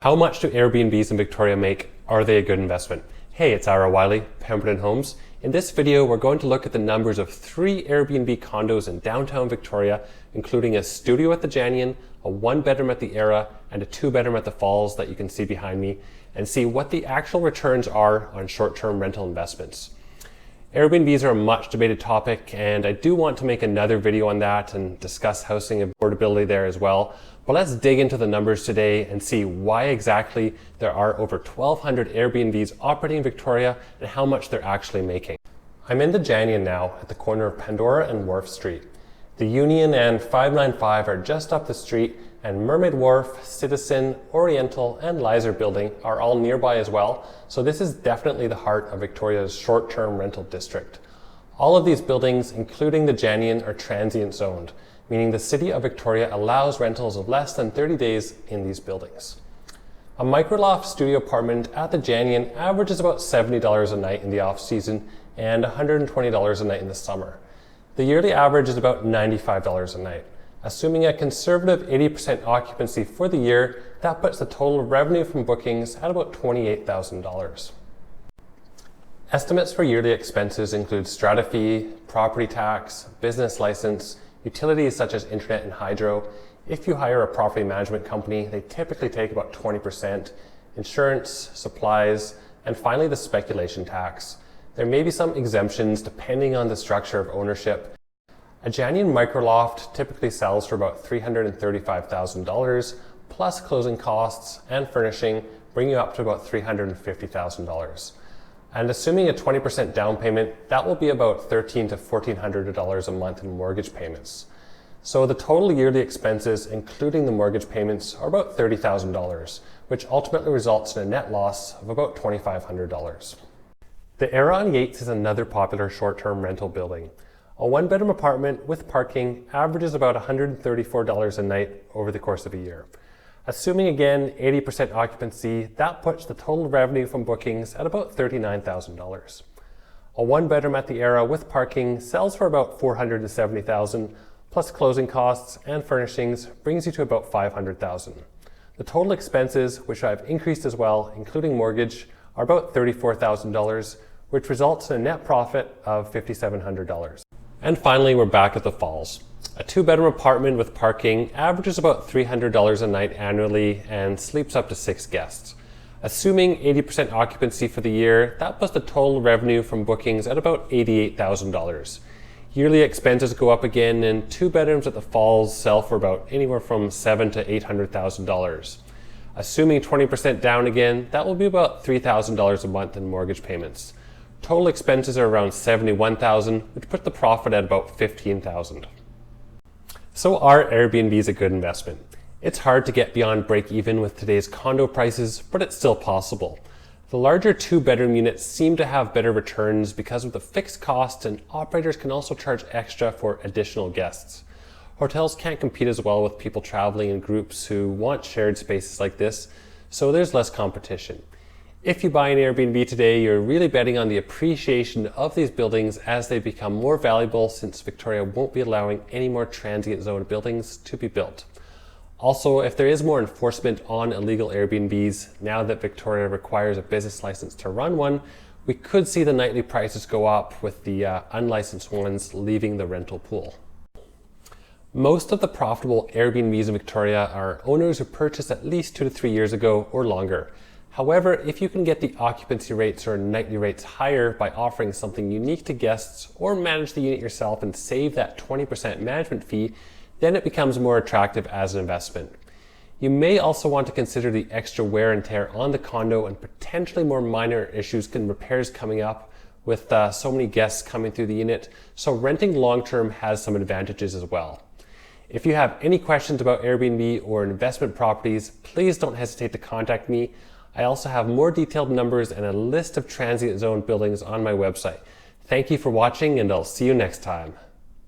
How much do Airbnbs in Victoria make? Are they a good investment? Hey, it's Ira Wiley, Pemberton Homes. In this video, we're going to look at the numbers of 3 Airbnb condos in downtown Victoria, including a studio at the Janion, a 1-bedroom at the Era, and a 2-bedroom at the Falls that you can see behind me, and see what the actual returns are on short-term rental investments. Airbnbs are a much debated topic, and I do want to make another video on that and discuss housing affordability there as well. But let's dig into the numbers today and see why exactly there are over 1,200 Airbnbs operating in Victoria and how much they're actually making. I'm in the Janion now at the corner of Pandora and Wharf Street. The Union and 595 are just up the street, and Mermaid Wharf, Citizen, Oriental, and Lizer building are all nearby as well, so this is definitely the heart of Victoria's short-term rental district. All of these buildings, including the Janion, are transient zoned, meaning the City of Victoria allows rentals of less than 30 days in these buildings. A microloft studio apartment at the Janion averages about $70 a night in the off-season and $120 a night in the summer. The yearly average is about $95 a night. Assuming a conservative 80% occupancy for the year, that puts the total revenue from bookings at about $28,000. Estimates for yearly expenses include strata fee, property tax, business license, utilities such as internet and hydro. If you hire a property management company, they typically take about 20%, insurance, supplies, and finally the speculation tax. There may be some exemptions depending on the structure of ownership. A Janion microloft typically sells for about $335,000 plus closing costs and furnishing, bringing you up to about $350,000. And assuming a 20% down payment, that will be about $1,300 to $1,400 a month in mortgage payments. So the total yearly expenses, including the mortgage payments, are about $30,000, which ultimately results in a net loss of about $2,500. The Era on Yates is another popular short-term rental building. A 1-bedroom apartment with parking averages about $134 a night over the course of a year. Assuming again 80% occupancy, that puts the total revenue from bookings at about $39,000. A 1-bedroom at the Era with parking sells for about $470,000 plus closing costs and furnishings brings you to about $500,000. The total expenses, which I've increased as well, including mortgage, are about $34,000, which results in a net profit of $5,700. And finally, we're back at the Falls. A 2-bedroom apartment with parking averages about $300 a night annually and sleeps up to 6 guests. Assuming 80% occupancy for the year, that puts the total revenue from bookings at about $88,000. Yearly expenses go up again, and 2 bedrooms at the Falls sell for about anywhere from $700,000 to $800,000. Assuming 20% down again, that will be about $3,000 a month in mortgage payments. Total expenses are around $71,000, which puts the profit at about $15,000. So are Airbnbs a good investment? It's hard to get beyond break even with today's condo prices, but it's still possible. The larger 2-bedroom units seem to have better returns because of the fixed costs, and operators can also charge extra for additional guests. Hotels can't compete as well with people traveling in groups who want shared spaces like this, so there's less competition. If you buy an Airbnb today, you're really betting on the appreciation of these buildings as they become more valuable, since Victoria won't be allowing any more transient zone buildings to be built. Also, if there is more enforcement on illegal Airbnbs, now that Victoria requires a business license to run one, we could see the nightly prices go up with the unlicensed ones leaving the rental pool. Most of the profitable Airbnbs in Victoria are owners who purchased at least 2 to 3 years ago or longer. However, if you can get the occupancy rates or nightly rates higher by offering something unique to guests or manage the unit yourself and save that 20% management fee, then it becomes more attractive as an investment. You may also want to consider the extra wear and tear on the condo and potentially more minor issues and repairs coming up with so many guests coming through the unit, so renting long-term has some advantages as well. If you have any questions about Airbnb or investment properties, please don't hesitate to contact me. I also have more detailed numbers and a list of transient zone buildings on my website. Thank you for watching, and I'll see you next time.